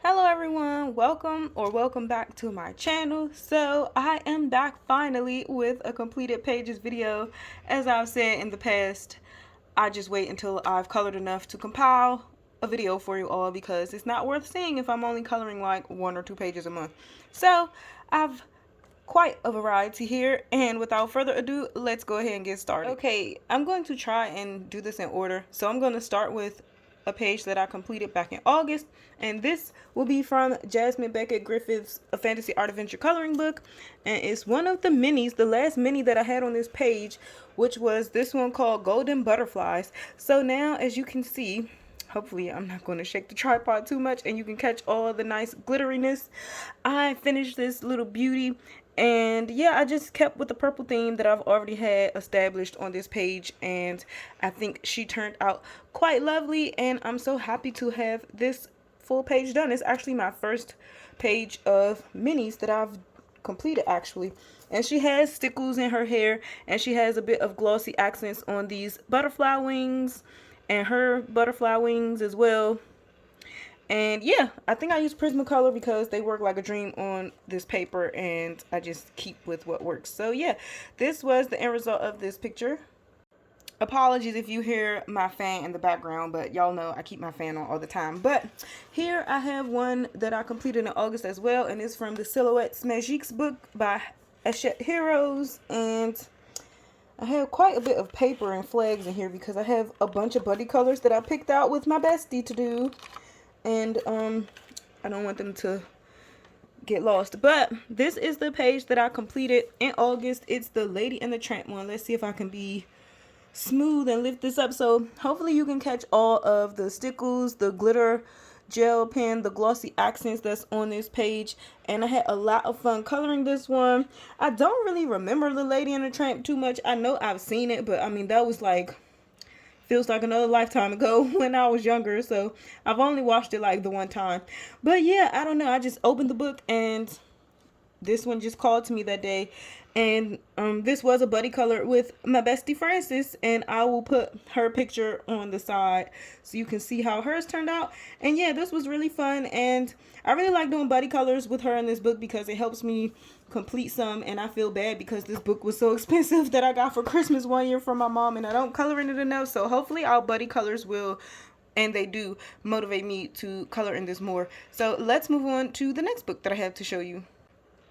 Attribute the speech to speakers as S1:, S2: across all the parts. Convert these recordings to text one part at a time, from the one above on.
S1: Hello everyone, welcome back to my channel. So I am back finally with a completed pages video. As I've said in the past, I just wait until I've colored enough to compile a video for you all because it's not worth seeing if I'm only coloring like 1 or 2 pages a month. So I've quite a variety here, and without further ado, let's go ahead and get started. Okay, I'm going to try and do this in order. So I'm going to start with a page that I completed back in August, and this will be from Jasmine Beckett Griffith's A Fantasy Art Adventure coloring book, and it's one of the minis, the last mini that I had on this page, which was this one called Golden Butterflies. So now, as you can see, hopefully I'm not going to shake the tripod too much and you can catch all the nice glitteriness. I finished this little beauty, and yeah, I just kept with the purple theme that I've already had established on this page, and I think she turned out quite lovely, and I'm so happy to have this full page done. It's actually my first page of minis that I've completed actually. And she has stickles in her hair, and she has a bit of glossy accents on these butterfly wings and her butterfly wings as well. And yeah, I think I use Prismacolor because they work like a dream on this paper, and I just keep with what works. So yeah, this was the end result of this picture. Apologies if you hear my fan in the background, but y'all know I keep my fan on all the time. But here I have one that I completed in August as well, and it's from the Silhouettes Magiques book by Hachette Heroes. And I have quite a bit of paper and flags in here because I have a bunch of buddy colors that I picked out with my bestie to do. And I don't want them to get lost. But this is the page that I completed in August. It's the Lady and the Tramp one. Let's see if I can be smooth and lift this up so hopefully you can catch all of the stickles, the glitter gel pen, the glossy accents that's on this page. And I had a lot of fun coloring this one. I don't really remember the Lady and the Tramp too much. I know I've seen it, but I mean, that was like, feels like another lifetime ago when I was younger, so I've only watched it like the one time. But yeah, I don't know, I just opened the book and this one just called to me that day. And this was a buddy color with my bestie Frances, and I will put her picture on the side so you can see how hers turned out. And yeah, this was really fun, and I really like doing buddy colors with her in this book because it helps me complete some. And I feel bad because this book was so expensive that I got for Christmas one year from my mom, and I don't color in it enough. So hopefully our buddy colors will, and they do, motivate me to color in this more. So let's move on to the next book that I have to show you.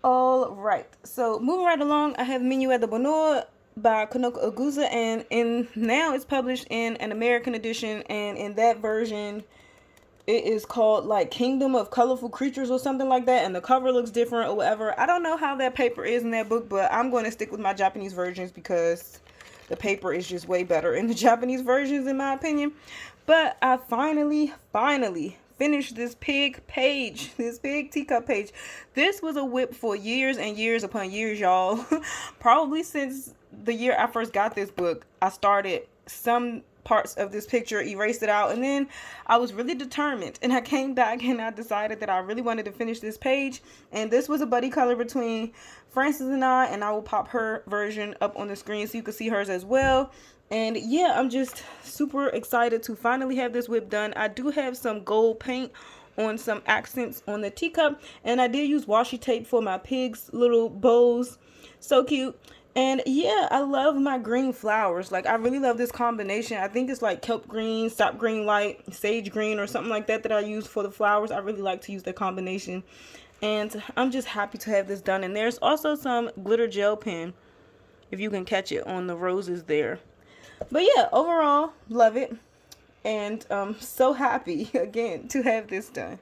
S1: All right, so moving right along, I have Minuet de Bono by Konoko Oguza, and now it's published in an American edition, and in that version it is called like Kingdom of Colorful Creatures or something like that, and the cover looks different or whatever. I don't know how that paper is in that book, but I'm going to stick with my Japanese versions because the paper is just way better in the Japanese versions in my opinion. But I finally finished this pig page, this pig teacup page. This was a whip for years and years upon years, y'all. Probably since the year I first got this book, I started some parts of this picture, erased it out, and then I was really determined, and I came back and I decided that I really wanted to finish this page. And this was a buddy color between Frances and I will pop her version up on the screen so you can see hers as well. And yeah, I'm just super excited to finally have this whip done. I do have some gold paint on some accents on the teacup, and I did use washi tape for my pig's little bows. So cute. And yeah, I love my green flowers. Like, I really love this combination. I think it's like kelp green, sap green light, sage green, or something like that I use for the flowers. I really like to use that combination. And I'm just happy to have this done. And there's also some glitter gel pen, if you can catch it on the roses there. But yeah, overall, love it. And so happy, again, to have this done.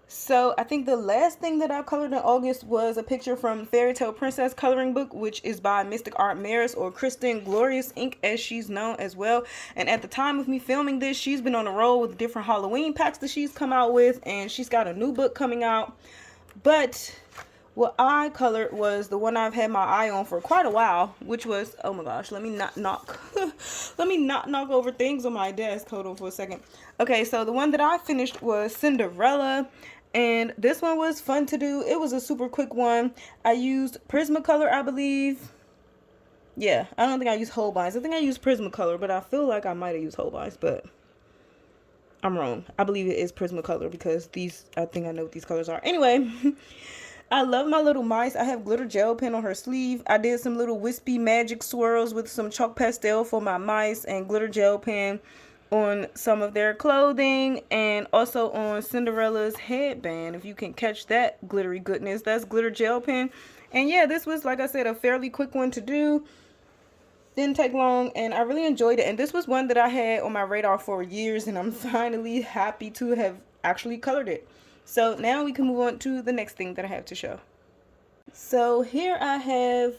S1: So I think the last thing that I colored in August was a picture from Fairy Tale Princess coloring book, which is by Mystic Art Maris, or Kristen Glorious Ink as she's known as well. And at the time of me filming this, she's been on a roll with different Halloween packs that she's come out with, and she's got a new book coming out. But what I colored was the one I've had my eye on for quite a while, which was, oh my gosh, let me not knock let me not knock over things on my desk. Hold on for a second. Okay, so the one that I finished was Cinderella, and this one was fun to do. It was a super quick one. I used Prismacolor, I believe. Yeah, I don't think I used Holbeins. I think I used Prismacolor, but I feel like I might have used Holbeins, but I'm wrong. I believe it is Prismacolor because these, I think I know what these colors are. Anyway, I love my little mice. I have glitter gel pen on her sleeve. I did some little wispy magic swirls with some chalk pastel for my mice and glitter gel pen on some of their clothing, and also on Cinderella's headband. If you can catch that glittery goodness, that's glitter gel pen. And yeah, this was, like I said, a fairly quick one to do. Didn't take long, and I really enjoyed it. And this was one that I had on my radar for years, and I'm finally happy to have actually colored it. So now we can move on to the next thing that I have to show. So here I have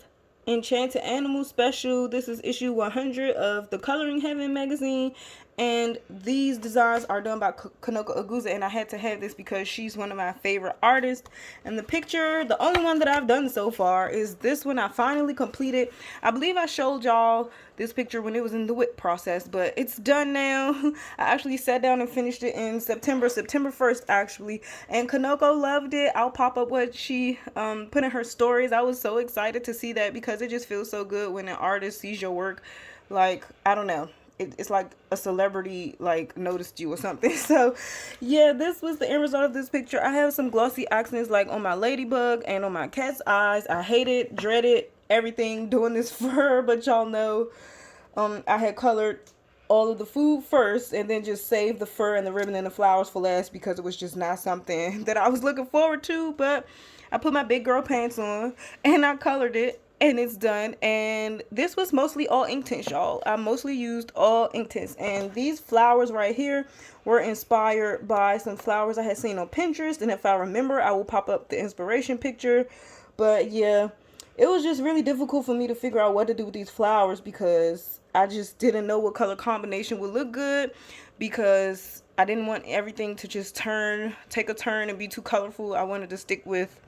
S1: Enchanted Animal special. This is issue 100 of the Coloring Heaven magazine, and these designs are done by Kanoko Agusa, and I had to have this because she's one of my favorite artists. And the picture, the only one that I've done so far, is this one I finally completed. I believe I showed y'all this picture when it was in the whip process, but it's done now. I actually sat down and finished it in September 1st actually, and Kanoko loved it. I'll pop up what she put in her stories. I was so excited to see that because it just feels so good when an artist sees your work. Like, I don't know, it's like a celebrity like noticed you or something. So yeah, this was the end result of this picture. I have some glossy accents like on my ladybug and on my cat's eyes. I hated, dreaded everything doing this for her, but y'all know I had colored all of the food first and then just saved the fur and the ribbon and the flowers for last because it was just not something that I was looking forward to. But I put my big girl pants on and I colored it, and it's done. And this was mostly all ink tints, y'all. I mostly used all ink tints, and these flowers right here were inspired by some flowers I had seen on Pinterest, and if I remember I will pop up the inspiration picture. But yeah, it was just really difficult for me to figure out what to do with these flowers because I just didn't know what color combination would look good, because I didn't want everything to just take a turn and be too colorful. I wanted to stick with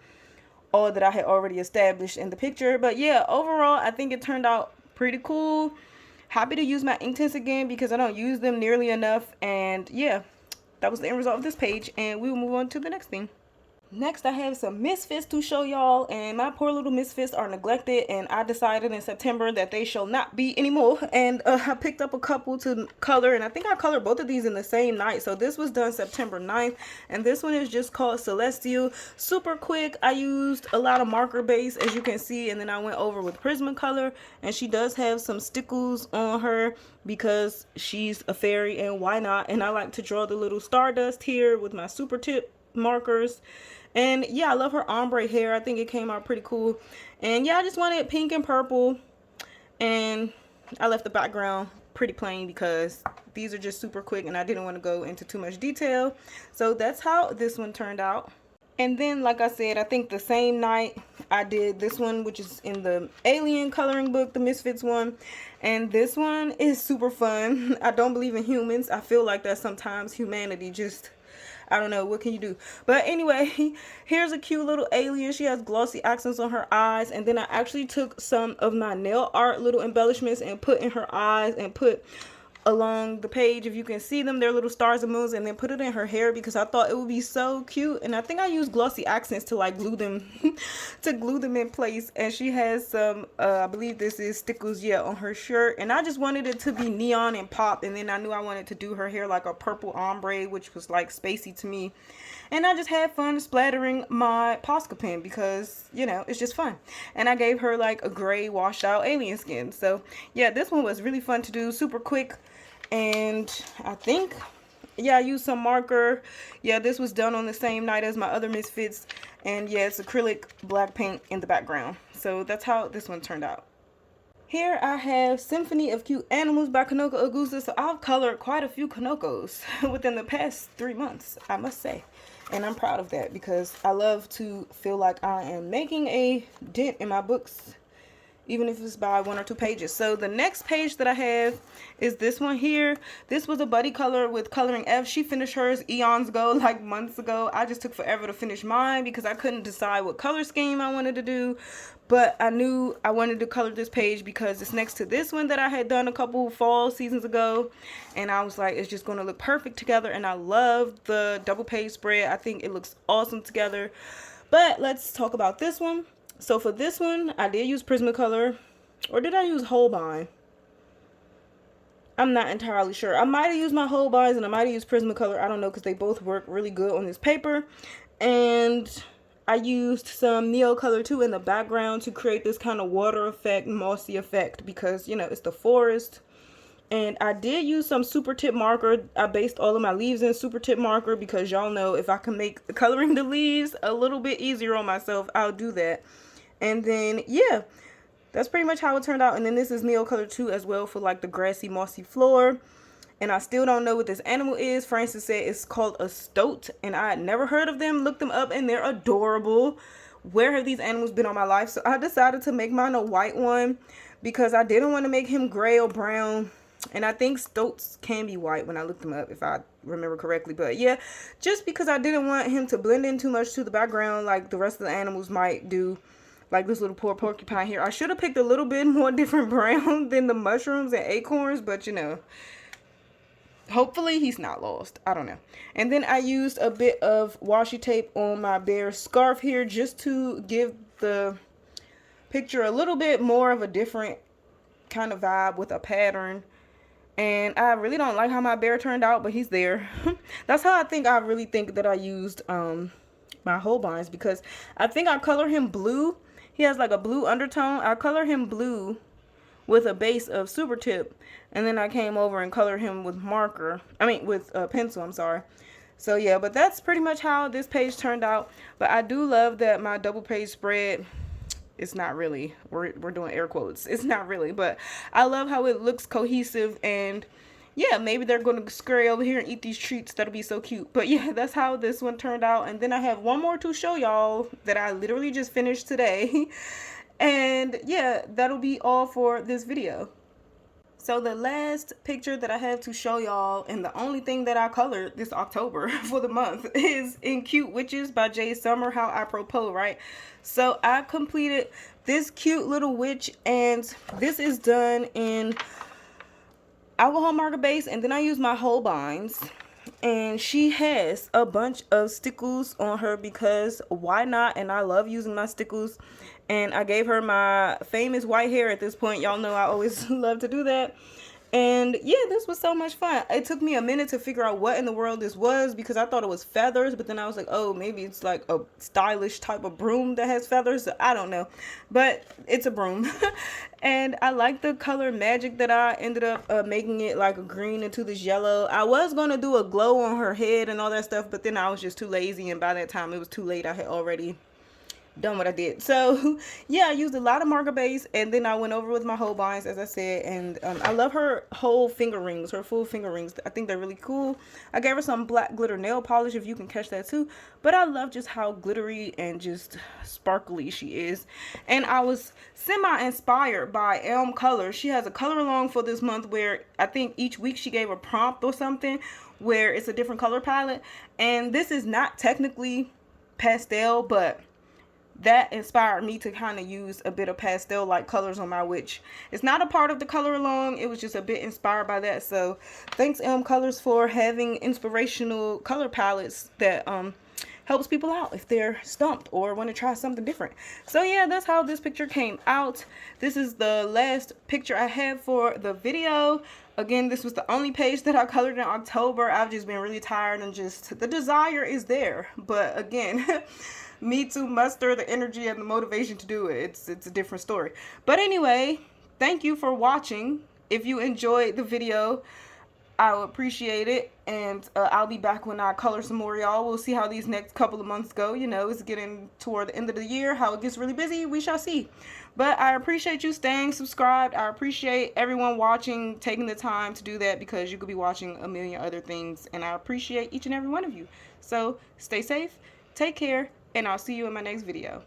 S1: all that I had already established in the picture. But yeah, overall I think it turned out pretty cool. Happy to use my ink tints again because I don't use them nearly enough. And yeah, that was the end result of this page, and we will move on to the next thing. Next, I have some misfits to show y'all, and my poor little misfits are neglected, and I decided in September that they shall not be anymore. And I picked up a couple to color, and I think I colored both of these in the same night. So this was done September 9th, and this one is just called Celestial. Super quick. I used a lot of marker base, as you can see, and then I went over with Prismacolor, and she does have some stickles on her because she's a fairy, and why not? And I like to draw the little stardust here with my super tip markers. And yeah, I love her ombre hair. I think it came out pretty cool. And yeah, I just wanted pink and purple, and I left the background pretty plain because these are just super quick and I didn't want to go into too much detail. So that's how this one turned out. And then, like I said, I think the same night I did this one, which is in the Alien coloring book, the Misfits one. And this one is super fun. I don't believe in humans. I feel like that sometimes humanity just, I don't know, what can you do? But anyway, here's a cute little alien. She has glossy accents on her eyes. And then I actually took some of my nail art little embellishments and put in her eyes and put along the page, if you can see them, they're little stars and moons, and then put it in her hair because I thought it would be so cute. And I think I used glossy accents to like glue them to glue them in place. And she has some I believe this is stickles, yeah, on her shirt, and I just wanted it to be neon and pop. And then I knew I wanted to do her hair like a purple ombre, which was like spacey to me. And I just had fun splattering my Posca pen because, you know, it's just fun. And I gave her like a gray washed out alien skin. So yeah, this one was really fun to do, super quick. And I think, yeah, I used some marker. Yeah, this was done on the same night as my other Misfits. And yeah, it's acrylic black paint in the background. So that's how this one turned out. Here I have Symphony of Cute Animals by Kanoko Agusa. So I've colored quite a few Kanokos within the past 3 months, I must say. And I'm proud of that because I love to feel like I am making a dent in my books, even if it's by 1 or 2 pages. So the next page that I have is this one here. This was a buddy color with Coloring F. She finished hers eons ago, like months ago. I just took forever to finish mine because I couldn't decide what color scheme I wanted to do. But I knew I wanted to color this page because it's next to this one that I had done a couple fall seasons ago. And I was like, it's just going to look perfect together. And I love the double page spread. I think it looks awesome together. But let's talk about this one. So for this one, I did use Prismacolor, or did I use Holbein? I'm not entirely sure. I might have used my Holbeins and I might have used Prismacolor. I don't know, because they both work really good on this paper. And I used some Neo Color too in the background to create this kind of water effect, mossy effect, because, you know, it's the forest. And I did use some super tip marker. I based all of my leaves in super tip marker, because y'all know if I can make coloring the leaves a little bit easier on myself, I'll do that. And then, yeah, that's pretty much how it turned out. And then this is Neo Color 2 as well for like the grassy, mossy floor. And I still don't know what this animal is. Francis said it's called a stoat, and I had never heard of them. Looked them up, and they're adorable. Where have these animals been all my life? So I decided to make mine a white one, because I didn't want to make him gray or brown. And I think stoats can be white when I looked them up, if I remember correctly. But yeah, just because I didn't want him to blend in too much to the background like the rest of the animals might do. Like this little poor porcupine here. I should have picked a little bit more different brown than the mushrooms and acorns, but you know, hopefully he's not lost. I don't know. And then I used a bit of washi tape on my bear scarf here, just to give the picture a little bit more of a different kind of vibe with a pattern. And I really don't like how my bear turned out, but he's there. That's how I really think that I used my Holbeins, because I think I color him blue. He has like a blue undertone. I color him blue with a base of super tip, and then I came over and colored him with with pencil, I'm sorry. So yeah, but that's pretty much how this page turned out. But I do love that my double page spread, it's not really, we're doing air quotes, it's not really, but I love how it looks cohesive. And yeah, maybe they're going to scurry over here and eat these treats. That'll be so cute. But yeah, that's how this one turned out. And then I have one more to show y'all that I literally just finished today. And yeah, that'll be all for this video. So the last picture that I have to show y'all, and the only thing that I colored this October for the month, is in Cute Witches by Jay Summer, How I Propose, right? So I completed this cute little witch, and this is done in alcohol marker base, and then I use my Holbeins. And she has a bunch of stickles on her, because why not? And I love using my stickles. And I gave her my famous white hair at this point. Y'all know I always love to do that. And yeah, this was so much fun. It took me a minute to figure out what in the world this was, because I thought it was feathers, but then I was like, oh, maybe it's like a stylish type of broom that has feathers. So I don't know, but it's a broom. And I like the color magic that I ended up making it like a green into this yellow. I was going to do a glow on her head and all that stuff, but then I was just too lazy, and by that time it was too late. I had already done what I did. So yeah, I used a lot of marker base, and then I went over with my Holbeins, as I said. And I love her whole finger rings, her full finger rings. I think they're really cool. I gave her some black glitter nail polish, if you can catch that too. But I love just how glittery and just sparkly she is. And I was semi-inspired by Elm Colors. She has a color along for this month where I think each week she gave a prompt or something where it's a different color palette. And this is not technically pastel, but that inspired me to kind of use a bit of pastel like colors on my witch. It's not a part of the color along, it was just a bit inspired by that. So thanks Elm Colors for having inspirational color palettes that helps people out if they're stumped or want to try something different. So yeah, that's how this picture came out. This is the last picture I have for the video. Again, this was the only page that I colored in October. I've just been really tired, and just the desire is there, but again me to muster the energy and the motivation to do it, it's a different story. But anyway, thank you for watching. If you enjoyed the video, I would appreciate it. And I'll be back when I color some more, y'all. We'll see how these next couple of months go. You know, it's getting toward the end of the year. How it gets really busy, we shall see. But I appreciate you staying subscribed. I appreciate everyone watching, taking the time to do that, because you could be watching a million other things. And I appreciate each and every one of you. So stay safe, take care, and I'll see you in my next video.